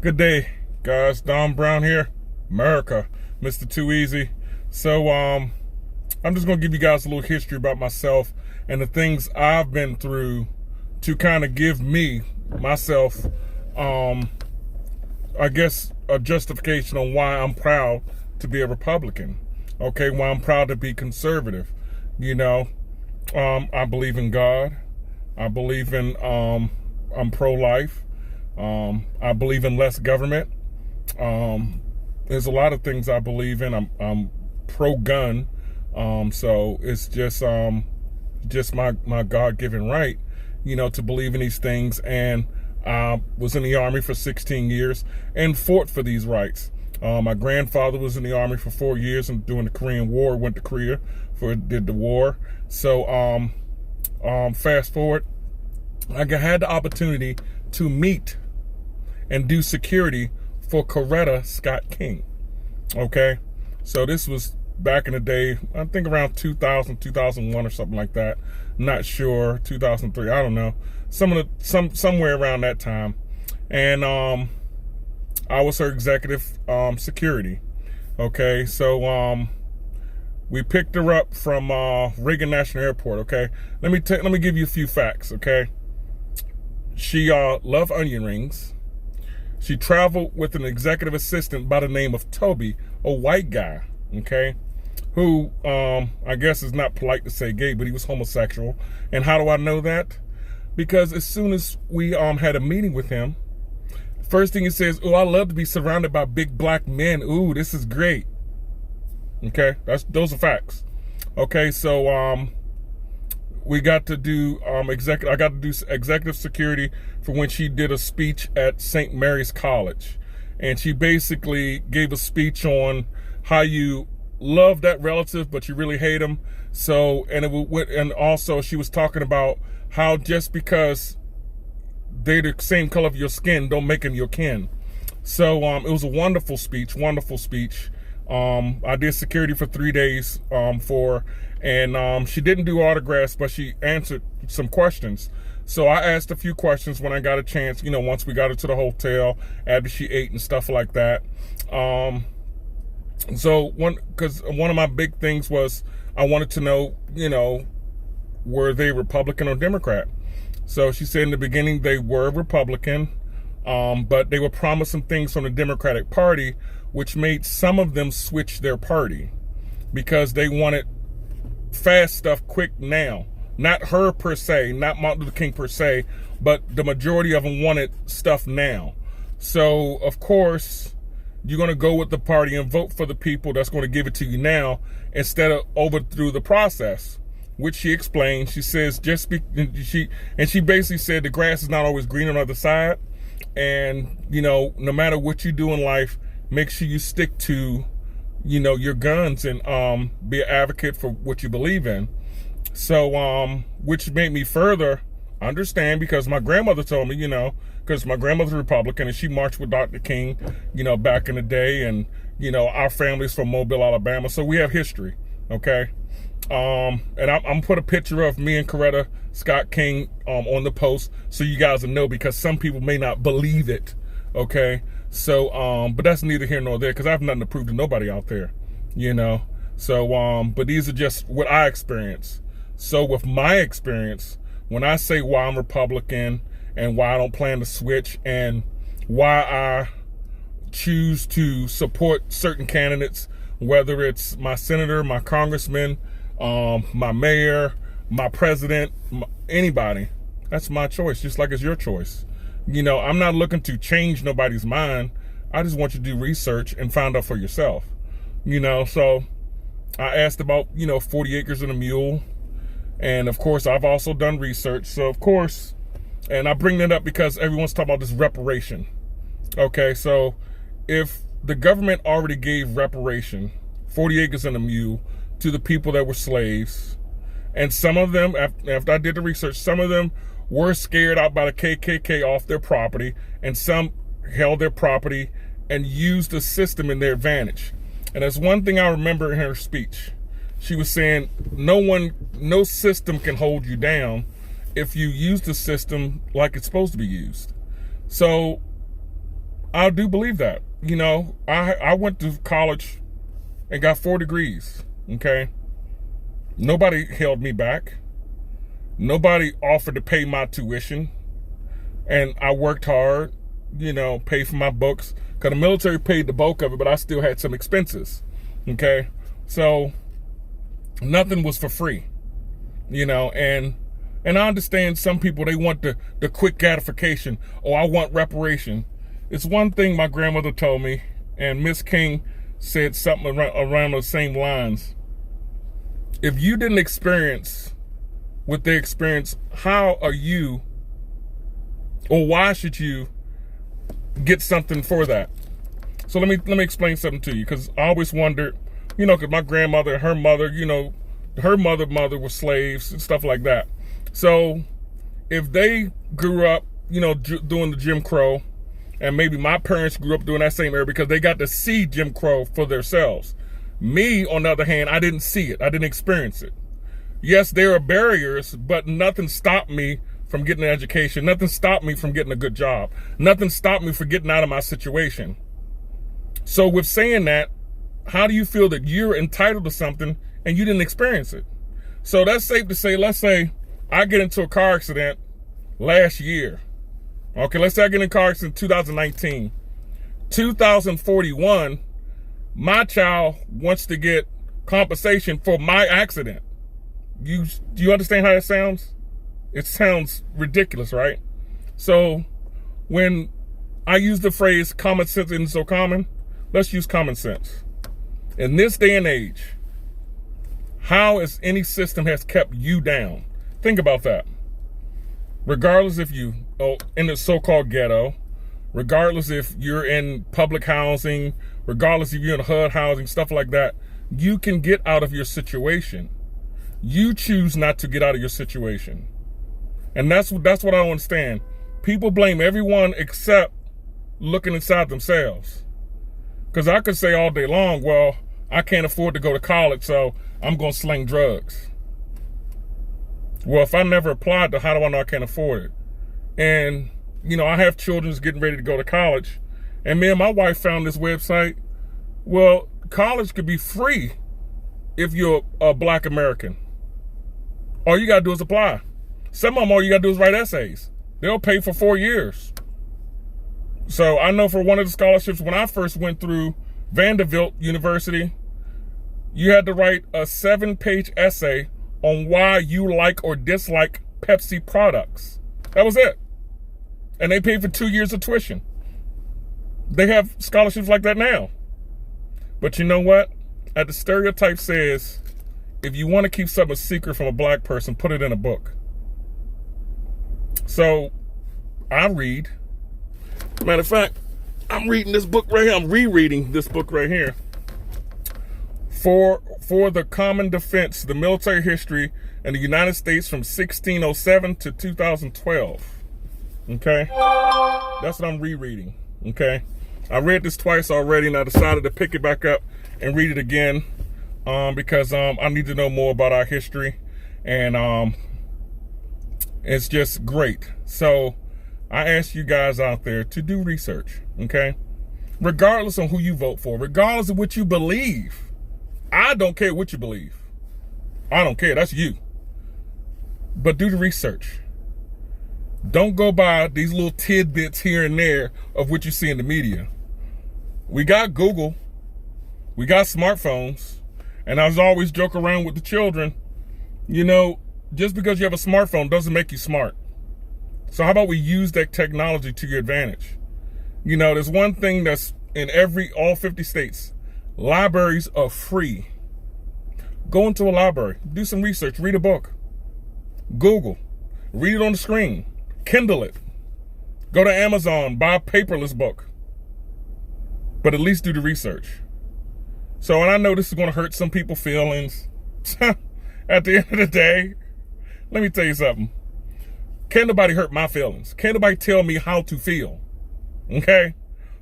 Good day, guys. Don Brown here, America, Mr. Too Easy. So, I'm just gonna give you guys a little history about myself and the things I've been through to kind of give myself, I guess, a justification on why I'm proud to be a Republican. Okay, why I'm proud to be conservative. You know, I believe in God. I believe in, I'm pro-life. I believe in less government. There's a lot of things I believe in. I'm pro-gun. So it's just my God-given right, to believe in these things. And I was in the Army for 16 years and fought for these rights. My grandfather was in the Army for 4 years and during the Korean War, went to Korea did the war. So, fast forward, I had the opportunity to meet and do security for Coretta Scott King. Okay, so this was back in the day, I think around 2000, 2001 or something like that. Not sure, 2003, I don't know. Somewhere around that time. And I was her executive security. Okay, so we picked her up from Reagan National Airport. Okay, let me give you a few facts. Okay, she loved onion rings. She traveled with an executive assistant by the name of Toby, a white guy, okay, who I guess is not polite to say gay, but he was homosexual. And how do I know that? Because as soon as we had a meeting with him, first thing he says, "Oh, I love to be surrounded by big black men. Ooh, this is great." Okay, those are facts. Okay, so we got to do I got to do executive security for when she did a speech at St. Mary's College. And she basically gave a speech on how you love that relative, but you really hate them. So, and also she was talking about how just because they're the same color of your skin don't make them your kin. So, it was a wonderful speech. I did security for 3 days and she didn't do autographs, but she answered some questions. So I asked a few questions when I got a chance, once we got her to the hotel, after she ate and stuff like that. Because one of my big things was I wanted to know, were they Republican or Democrat? So she said in the beginning they were Republican, but they were promising things from the Democratic Party, which made some of them switch their party because they wanted fast stuff quick now. Not her per se, not Martin Luther King per se, but the majority of them wanted stuff now. So, of course, you're going to go with the party and vote for the people that's going to give it to you now instead of over through the process, which she explained. She says, she basically said the grass is not always green on the other side. And, no matter what you do in life, make sure you stick to, your guns and be an advocate for what you believe in. So, which made me further understand, because my grandmother told me, because my grandmother's Republican and she marched with Dr. King, back in the day. And, our family's from Mobile, Alabama. So we have history. Okay. And I'm put a picture of me and Coretta Scott King on the post so you guys will know, because some people may not believe it. Okay. So, but that's neither here nor there, because I have nothing to prove to nobody out there, So, but these are just what I experienced. So with my experience, when I say why I'm Republican and why I don't plan to switch and why I choose to support certain candidates, whether it's my senator, my congressman, my mayor, my president, anybody, that's my choice, just like it's your choice. I'm not looking to change nobody's mind. I just want you to do research and find out for yourself. So I asked about, 40 acres and a mule. And of course, I've also done research. So of course, and I bring that up because everyone's talking about this reparation. Okay, so if the government already gave reparation, 40 acres and a mule, to the people that were slaves, and some of them, after I did the research, some of them were scared out by the KKK off their property, and some held their property and used the system in their advantage. And that's one thing I remember in her speech. She was saying, no system can hold you down if you use the system like it's supposed to be used. So I do believe that. You know, I went to college and got 4 degrees, okay? Nobody held me back. Nobody offered to pay my tuition. And I worked hard, you know, paid for my books. Because the military paid the bulk of it, but I still had some expenses, okay? So nothing was for free, you know, and I understand some people, they want the quick gratification. Oh, I want reparation. It's one thing my grandmother told me, and Miss King said something around those same lines. If you didn't experience what they experienced, how are you, or why should you get something for that? So let me explain something to you, because I always wondered, you know, because my grandmother and her mother, you know, her mother were slaves and stuff like that. So if they grew up, you know, doing the Jim Crow, and maybe my parents grew up doing that same era because they got to see Jim Crow for themselves. Me, on the other hand, I didn't see it. I didn't experience it. Yes, there are barriers, but nothing stopped me from getting an education. Nothing stopped me from getting a good job. Nothing stopped me from getting out of my situation. So with saying that, how do you feel that you're entitled to something and you didn't experience it? So that's safe to say, let's say I get into a car accident last year. Okay, let's say I get in a car accident in 2019. 2041, my child wants to get compensation for my accident. Do you understand how that sounds? It sounds ridiculous, right? So when I use the phrase common sense isn't so common, let's use common sense. In this day and age, how is any system has kept you down? Think about that. Regardless if you in the so-called ghetto, regardless if you're in public housing, regardless if you're in HUD housing, stuff like that, you can get out of your situation. You choose not to get out of your situation. And that's what I don't understand. People blame everyone except looking inside themselves. Because I could say all day long, well, I can't afford to go to college, so I'm going to sling drugs. Well, if I never applied to, how do I know I can't afford it? And, you know, I have children who's getting ready to go to college. And me and my wife found this website. Well, college could be free if you're a Black American. All you got to do is apply. Some of them, all you got to do is write essays. They'll pay for 4 years. So I know for one of the scholarships, when I first went through Vanderbilt University, you had to write a 7-page essay on why you like or dislike Pepsi products. That was it. And they paid for 2 years of tuition. They have scholarships like that now. But you know what? As the stereotype says, if you want to keep something secret from a Black person, put it in a book. So I read. Matter of fact, I'm reading this book right here. I'm rereading this book right here. For the Common Defense, the Military History in the United States from 1607 to 2012. Okay? That's what I'm rereading. Okay? I read this twice already, and I decided to pick it back up and read it again because I need to know more about our history, and it's just great. So I ask you guys out there to do research, okay? Regardless of who you vote for, regardless of what you believe. I don't care what you believe. I don't care. That's you. But do the research. Don't go by these little tidbits here and there of what you see in the media. We got Google. We got smartphones. And I was always joke around with the children. You know, just because you have a smartphone doesn't make you smart. So how about we use that technology to your advantage? You know, there's one thing that's in all 50 states. Libraries are free. Go into a library, do some research, read a book. Google, read it on the screen, Kindle it. Go to Amazon, buy a paperless book. But at least do the research. So, and I know this is going to hurt some people's feelings. At the end of the day, let me tell you something. Can't nobody hurt my feelings. Can't nobody tell me how to feel. Okay?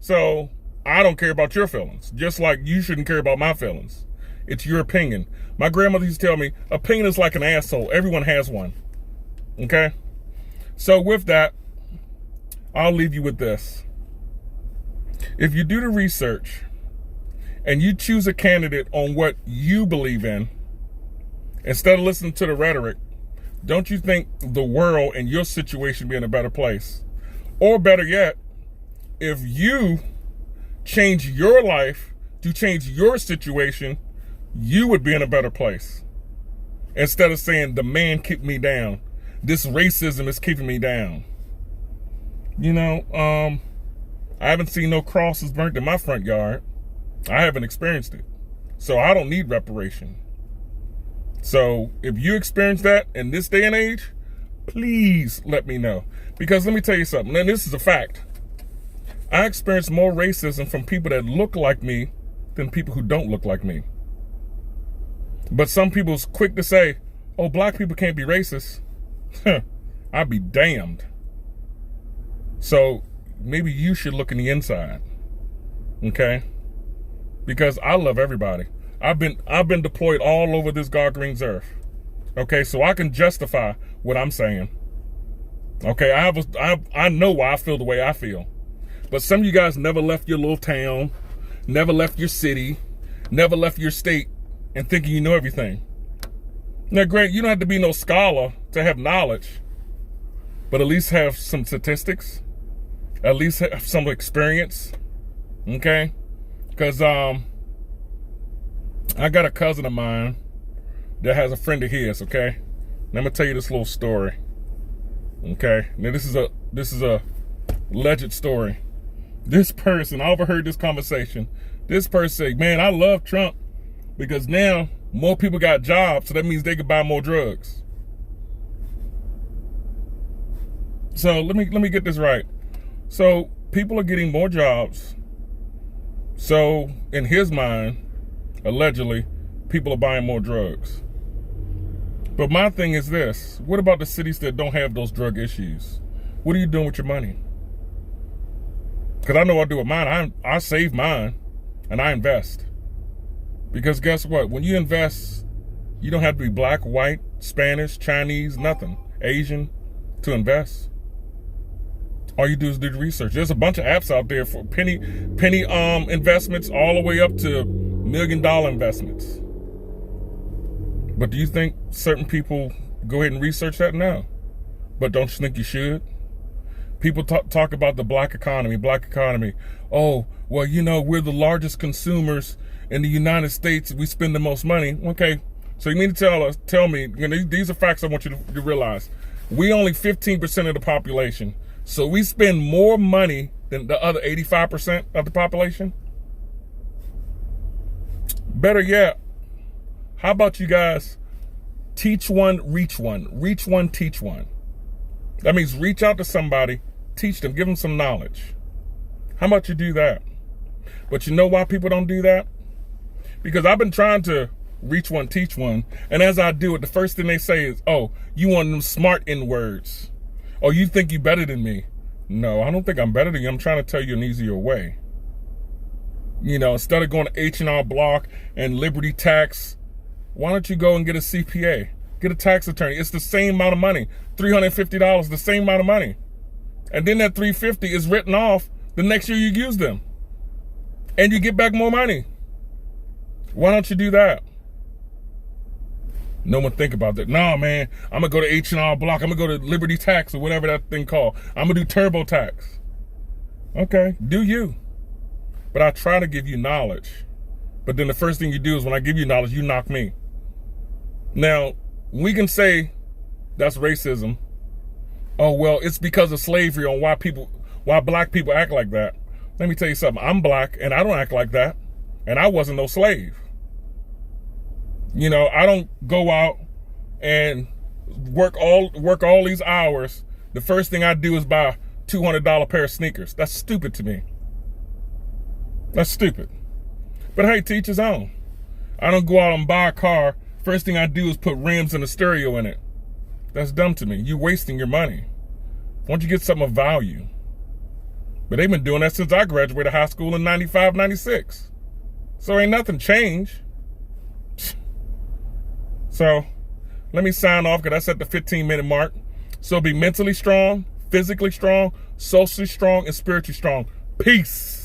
So, I don't care about your feelings. Just like you shouldn't care about my feelings. It's your opinion. My grandmother used to tell me, opinion is like an asshole. Everyone has one. Okay? So with that, I'll leave you with this. If you do the research and you choose a candidate on what you believe in, instead of listening to the rhetoric, don't you think the world and your situation be in a better place? Or better yet, if you change your life to change your situation, you would be in a better place. Instead of saying, the man keep me down. This racism is keeping me down. You know, I haven't seen no crosses burnt in my front yard. I haven't experienced it. So I don't need reparation. So if you experience that in this day and age, please let me know. Because let me tell you something, and this is a fact. I experience more racism from people that look like me than people who don't look like me. But some people's quick to say, oh, black people can't be racist. I'd be damned. So maybe you should look in the inside. Okay? Because I love everybody. I've been deployed all over this God Green's earth. Okay, so I can justify what I'm saying. Okay, I know why I feel the way I feel. But some of you guys never left your little town, never left your city, never left your state, and thinking you know everything. Now, Grant, you don't have to be no scholar to have knowledge, but at least have some statistics, at least have some experience. Okay, because I got a cousin of mine that has a friend of his, okay? And I'm gonna tell you this little story. Okay? Now this is a alleged story. This person, I overheard this conversation. This person said, man, I love Trump because now more people got jobs, so that means they can buy more drugs. So let me get this right. So people are getting more jobs. So in his mind, allegedly, people are buying more drugs. But my thing is this. What about the cities that don't have those drug issues? What are you doing with your money? Because I know I do with mine. I save mine and I invest. Because guess what? When you invest, you don't have to be black, white, Spanish, Chinese, nothing, Asian to invest. All you do is do the research. There's a bunch of apps out there for penny investments all the way up to $1 million investments. But do you think certain people go ahead and research that? No. But don't you think you should? People talk about the black economy. Oh, well, you know, we're the largest consumers in the United States. We spend the most money. Okay, so you mean to tell me, you know, these are facts I want you to realize. We only 15% of the population. So we spend more money than the other 85% of the population? Better yet, how about you guys teach one, reach one, teach one. That means reach out to somebody, teach them, give them some knowledge. How about you do that? But you know why people don't do that? Because I've been trying to reach one, teach one, and as I do it, the first thing they say is, oh, you want them smart in words. Oh, you think you better than me. No, I don't think I'm better than you. I'm trying to tell you an easier way. You know, instead of going to H&R Block and Liberty Tax, why don't you go and get a CPA? Get a tax attorney. It's the same amount of money. $350, the same amount of money. And then that $350 is written off the next year you use them. And you get back more money. Why don't you do that? No one think about that. No, man, I'm going to go to H&R Block. I'm going to go to Liberty Tax or whatever that thing called. I'm going to do TurboTax. Okay, do you. But I try to give you knowledge. But then the first thing you do is when I give you knowledge, you knock me. Now, we can say that's racism. Oh, well, it's because of slavery on why black people act like that. Let me tell you something. I'm black and I don't act like that. And I wasn't no slave. You know, I don't go out and work all these hours. The first thing I do is buy a $200 pair of sneakers. That's stupid to me. That's stupid. But hey, to each his own. I don't go out and buy a car. First thing I do is put rims and a stereo in it. That's dumb to me. You're wasting your money. Why don't you get something of value? But they've been doing that since I graduated high school in 95, 96. So ain't nothing changed. So let me sign off because that's at the 15-minute mark. So be mentally strong, physically strong, socially strong, and spiritually strong. Peace.